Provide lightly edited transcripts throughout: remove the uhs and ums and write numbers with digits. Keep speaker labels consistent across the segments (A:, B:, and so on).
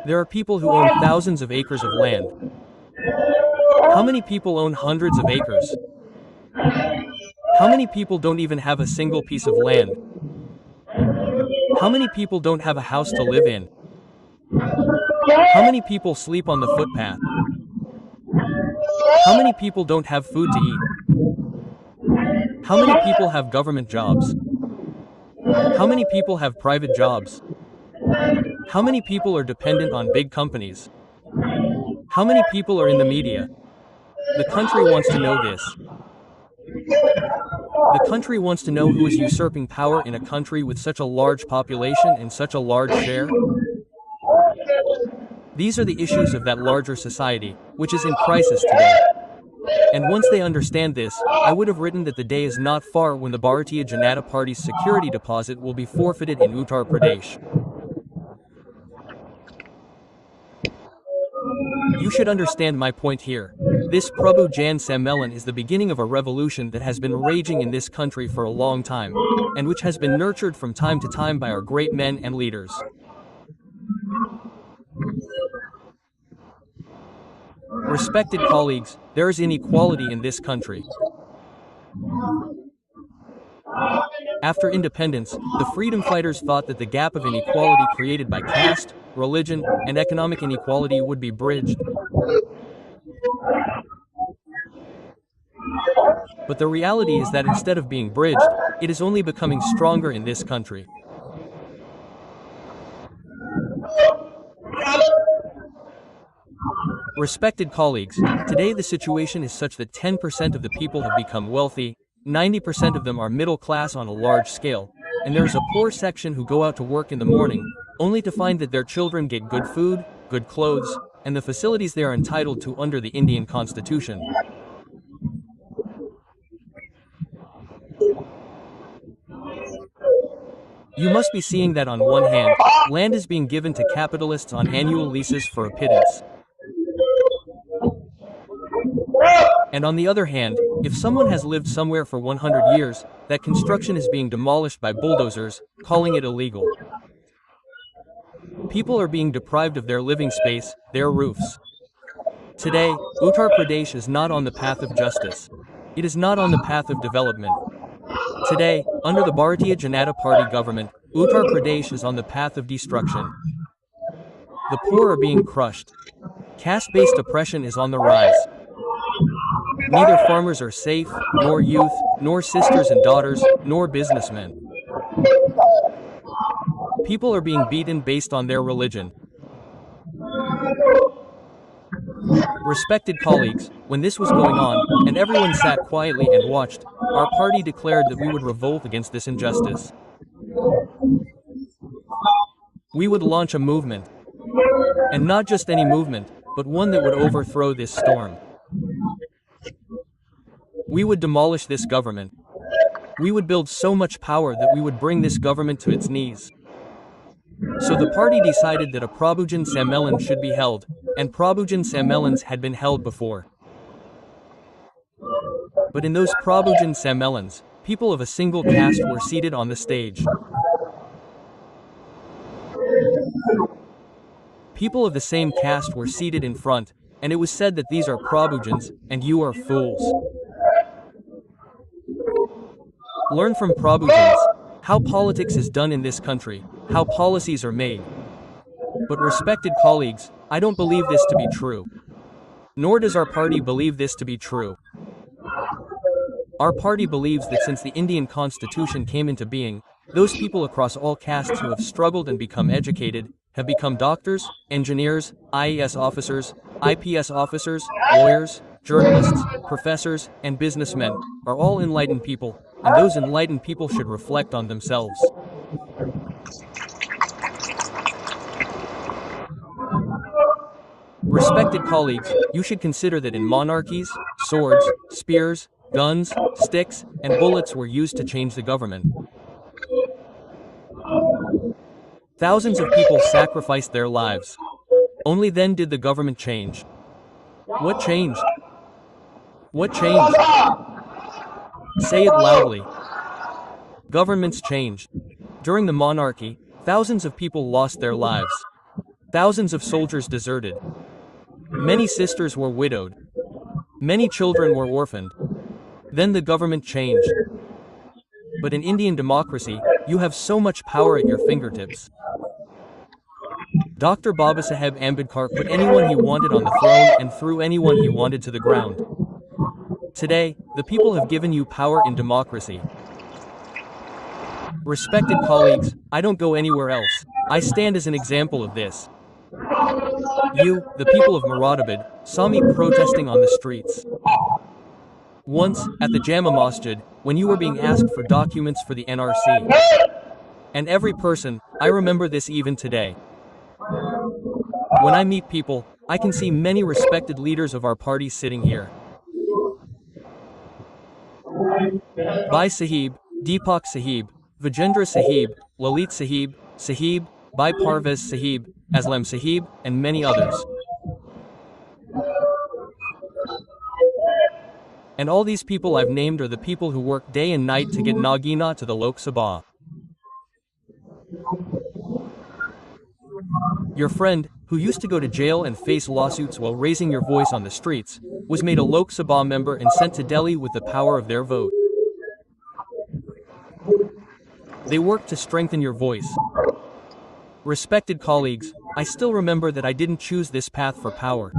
A: There are people who own thousands of acres of land. How many people own hundreds of acres? How many people don't even have a single piece of land? How many people don't have a house to live in? How many people sleep on the footpath? How many people don't have food to eat? How many people have government jobs? How many people have private jobs? How many people are dependent on big companies? How many people are in the media? The country wants to know this. The country wants to know who is usurping power in a country with such a large population and such a large share. These are the issues of that larger society, which is in crisis today. And once they understand this, I would have written that the day is not far when the Bharatiya Janata Party's security deposit will be forfeited in Uttar Pradesh. You should understand my point here. This Prabhu Jan Sammelan is the beginning of a revolution that has been raging in this country for a long time, and which has been nurtured from time to time by our great men and leaders. Respected colleagues, there is inequality in this country. After independence, the freedom fighters thought that the gap of inequality created by caste, religion, and economic inequality would be bridged. But the reality is that instead of being bridged, it is only becoming stronger in this country. Respected colleagues, today the situation is such that 10% of the people have become wealthy, 90% of them are middle class on a large scale, and there is a poor section who go out to work in the morning, only to find that their children get good food, good clothes, and the facilities they are entitled to under the Indian Constitution. You must be seeing that on one hand, land is being given to capitalists on annual leases for a pittance. And on the other hand, if someone has lived somewhere for 100 years, that construction is being demolished by bulldozers, calling it illegal. People are being deprived of their living space, their roofs. Today, Uttar Pradesh is not on the path of justice. It is not on the path of development. Today, under the Bharatiya Janata Party government, Uttar Pradesh is on the path of destruction. The poor are being crushed. Caste-based oppression is on the rise. Neither farmers are safe, nor youth, nor sisters and daughters, nor businessmen. People are being beaten based on their religion. Respected colleagues, when this was going on, and everyone sat quietly and watched, our party declared that we would revolt against this injustice. We would launch a movement. And not just any movement, but one that would overthrow this storm. We would demolish this government. We would build so much power that we would bring this government to its knees. So the party decided that a Prabhujan Sammelan should be held, and Prabhujan Sammelans had been held before. But in those Prabhujan Sammelans, people of a single caste were seated on the stage. People of the same caste were seated in front, and it was said that these are Prabhujans, and you are fools. Learn from Prabhujans how politics is done in this country, how policies are made. But respected colleagues, I don't believe this to be true. Nor does our party believe this to be true. Our party believes that since the Indian Constitution came into being, those people across all castes who have struggled and become educated have become doctors, engineers, IAS officers, IPS officers, lawyers, journalists, professors, and businessmen, are all enlightened people, and those enlightened people should reflect on themselves. Respected colleagues, you should consider that in monarchies, swords, spears, guns, sticks, and bullets were used to change the government. Thousands of people sacrificed their lives. Only then did the government change. What changed? What changed? Say it loudly. Governments changed. During the monarchy, thousands of people lost their lives. Thousands of soldiers deserted. Many sisters were widowed. Many children were orphaned. Then the government changed. But in Indian democracy, you have so much power at your fingertips. Dr. Babasaheb Ambedkar put anyone he wanted on the throne and threw anyone he wanted to the ground. Today, the people have given you power in democracy. Respected colleagues, I don't go anywhere else. I stand as an example of this. You, the people of Moradabad, saw me protesting on the streets. Once, at the Jama Masjid, when you were being asked for documents for the NRC. And every person, I remember this even today. When I meet people, I can see many respected leaders of our party sitting here. Bhai Sahib, Deepak Sahib, Vijendra Sahib, Lalit Sahib, Sahib, Bhai Parvez Sahib, Aslam Sahib, and many others. And all these people I've named are the people who work day and night to get Nagina to the Lok Sabha. Your friend, who used to go to jail and face lawsuits while raising your voice on the streets, was made a Lok Sabha member and sent to Delhi with the power of their vote. They worked to strengthen your voice. Respected colleagues, I still remember that I didn't choose this path for power.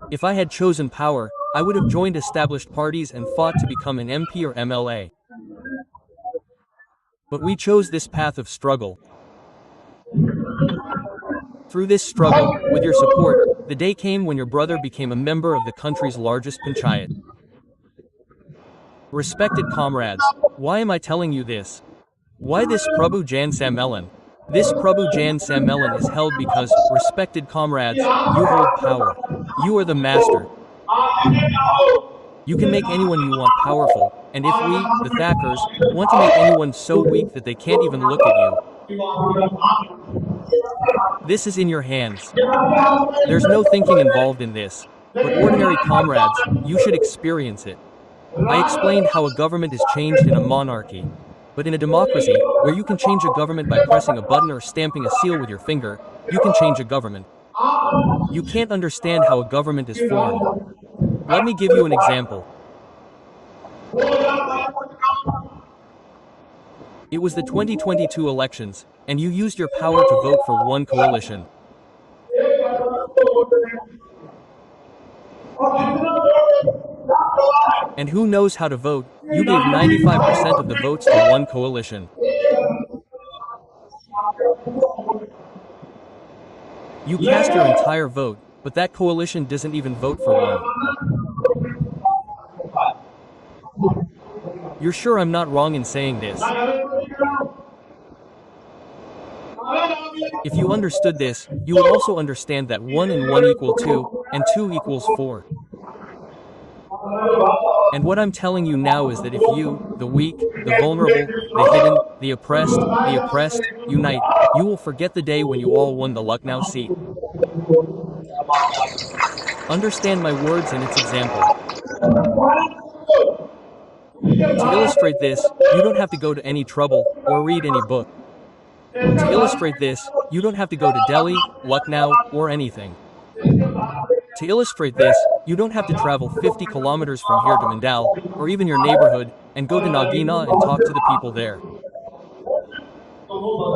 A: If I had chosen power, I would have joined established parties and fought to become an MP or MLA. But we chose this path of struggle. Through this struggle, with your support, the day came when your brother became a member of the country's largest panchayat. Respected comrades, why am I telling you this? Why this Prabhu Jan Sammelan? This Prabhu Jan Sammelan is held because, respected comrades, you hold power. You are the master. You can make anyone you want powerful, and if we, the Thackers, want to make anyone so weak that they can't even look at you, this is in your hands. There's no thinking involved in this, but ordinary comrades, you should experience it. I explained how a government is changed in a monarchy. But in a democracy, where you can change a government by pressing a button or stamping a seal with your finger, you can change a government. You can't understand how a government is formed. Let me give you an example. It was the 2022 elections, and you used your power to vote for one coalition. And who knows how to vote? You gave 95% of the votes to one coalition. You cast your entire vote, but that coalition doesn't even vote for one. You're sure I'm not wrong in saying this? If you understood this, you would also understand that 1 and 1 equal 2, and 2 equals 4. And what I'm telling you now is that if you, the weak, the vulnerable, the hidden, the oppressed, unite, you will forget the day when you all won the Lucknow seat. Understand my words and its example. To illustrate this, you don't have to go to any trouble, or read any book. To illustrate this, you don't have to go to Delhi, Lucknow, or anything. To illustrate this, you don't have to travel 50 kilometers from here to Mandal, or even your neighborhood, and go to Nagina and talk to the people there.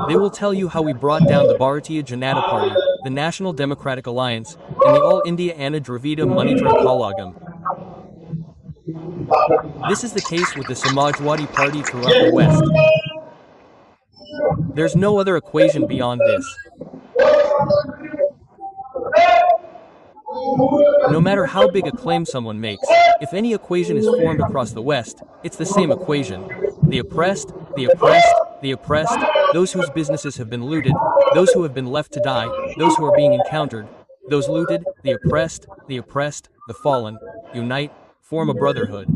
A: They will tell you how we brought down the Bharatiya Janata Party, the National Democratic Alliance, and the All India Anna Dravida Munnetra Kalagam. This is the case with the Samajwadi Party throughout the West. There's no other equation beyond this. No matter how big a claim someone makes, if any equation is formed across the West, it's the same equation. The oppressed, those whose businesses have been looted, those who have been left to die, those who are being encountered, those looted, the oppressed, the fallen, unite, form a brotherhood.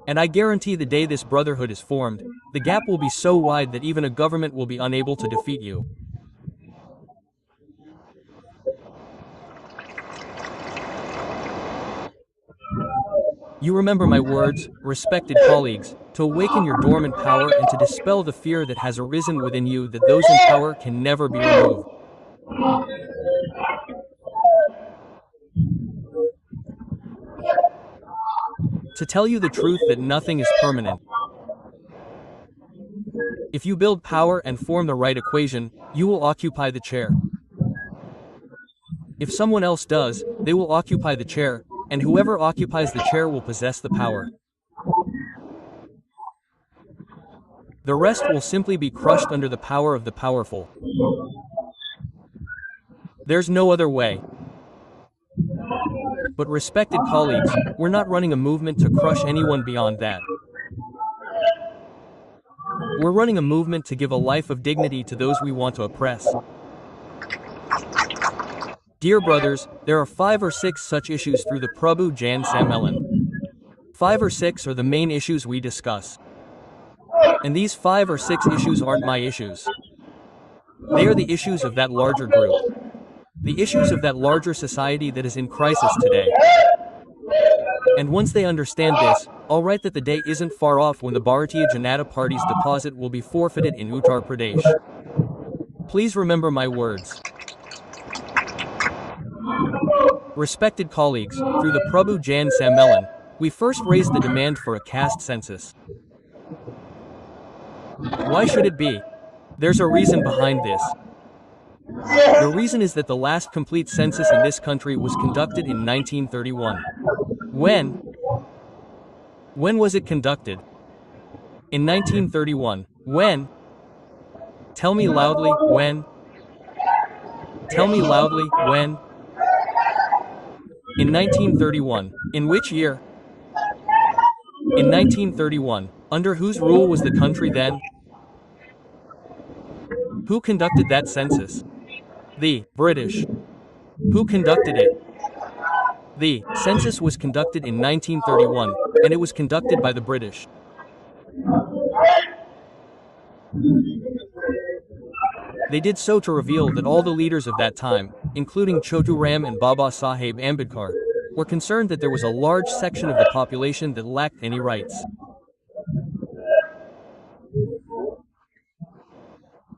A: And I guarantee the day this brotherhood is formed, the gap will be so wide that even a government will be unable to defeat you. You remember my words, respected colleagues, to awaken your dormant power and to dispel the fear that has arisen within you that those in power can never be removed. To tell you the truth that nothing is permanent. If you build power and form the right equation, you will occupy the chair. If someone else does, they will occupy the chair, and whoever occupies the chair will possess the power. The rest will simply be crushed under the power of the powerful. There's no other way. But respected colleagues, we're not running a movement to crush anyone beyond that. We're running a movement to give a life of dignity to those we want to oppress. Dear brothers, there are 5 or 6 such issues through the Prabhu Jan Sammelan. 5 or 6 are the main issues we discuss. And these 5 or 6 issues aren't my issues. They are the issues of that larger group. The issues of that larger society that is in crisis today. And once they understand this, I'll write that the day isn't far off when the Bharatiya Janata Party's deposit will be forfeited in Uttar Pradesh. Please remember my words. Respected colleagues, through the Prabhu Jan Sammelan, we first raised the demand for a caste census. Why should it be? There's a reason behind this. The reason is that the last complete census in this country was conducted in 1931. When? When was it conducted? In 1931. When? Tell me loudly, when? Tell me loudly, when? In 1931. In which year? In 1931. Under whose rule was the country then? Who conducted that census? The British. Who conducted it? The census was conducted in 1931, and it was conducted by the British. They did so to reveal that all the leaders of that time, including Chotu Ram and Baba Saheb Ambedkar, were concerned that there was a large section of the population that lacked any rights.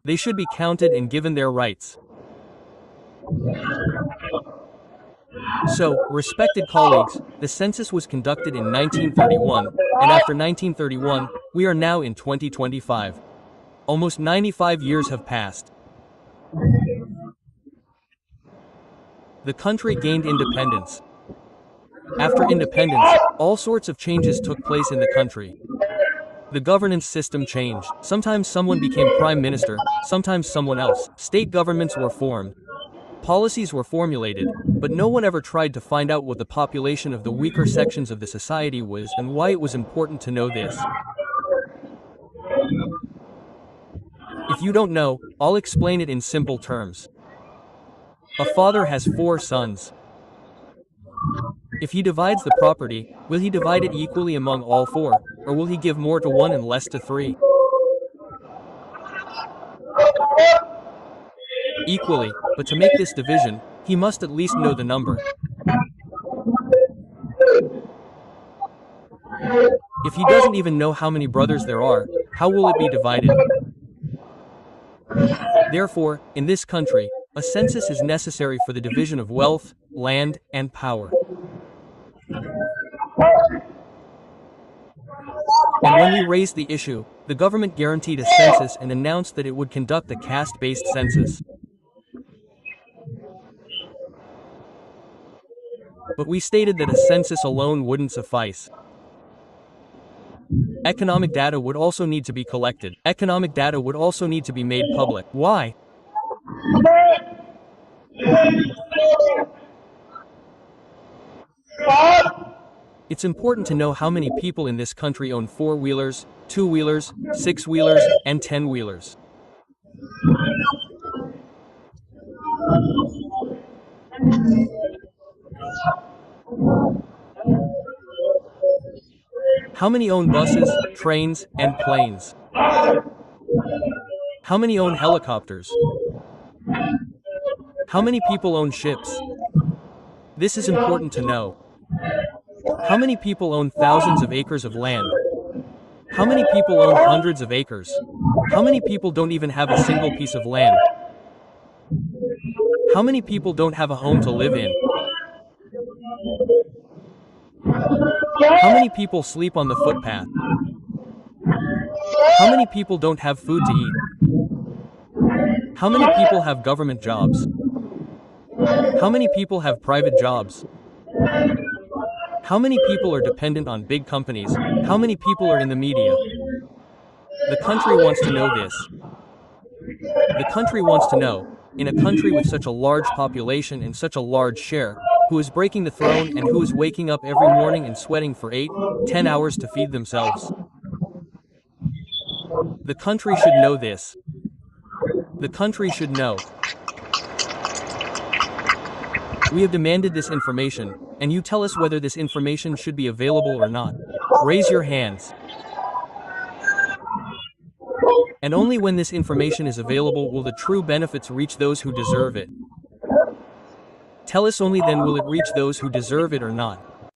A: They should be counted and given their rights. So, respected colleagues, the census was conducted in 1931, and after 1931, we are now in 2025. Almost 95 years have passed. The country gained independence. After independence, all sorts of changes took place in the country. The governance system changed. Sometimes someone became prime minister, sometimes someone else. State governments were formed. Policies were formulated, but no one ever tried to find out what the population of the weaker sections of the society was and why it was important to know this. If you don't know, I'll explain it in simple terms. A father has 4 sons. If he divides the property, will he divide it equally among all 4, or will he give more to one and less to 3? Equally, but to make this division, he must at least know the number. If he doesn't even know how many brothers there are, how will it be divided? Therefore, in this country, a census is necessary for the division of wealth, land, and power. And when we raised the issue, the government guaranteed a census and announced that it would conduct a caste-based census. But we stated that a census alone wouldn't suffice. Economic data would also need to be collected. Economic data would also need to be made public. Why? It's important to know how many people in this country own 4-wheelers, 2-wheelers, 6-wheelers, and 10-wheelers. How many own buses, trains, and planes? How many own helicopters? How many people own ships? This is important to know. How many people own thousands of acres of land? How many people own hundreds of acres? How many people don't even have a single piece of land? How many people don't have a home to live in? How many people sleep on the footpath? How many people don't have food to eat? How many people have government jobs? How many people have private jobs? How many people are dependent on big companies? How many people are in the media? The country wants to know this. The country wants to know, in a country with such a large population and such a large share, who is breaking the throne and who is waking up every morning and sweating for 8, 10 hours to feed themselves. The country should know this. The country should know. We have demanded this information, and you tell us whether this information should be available or not. Raise your hands. And only when this information is available will the true benefits reach those who deserve it. Tell us only then will it reach those who deserve it or not.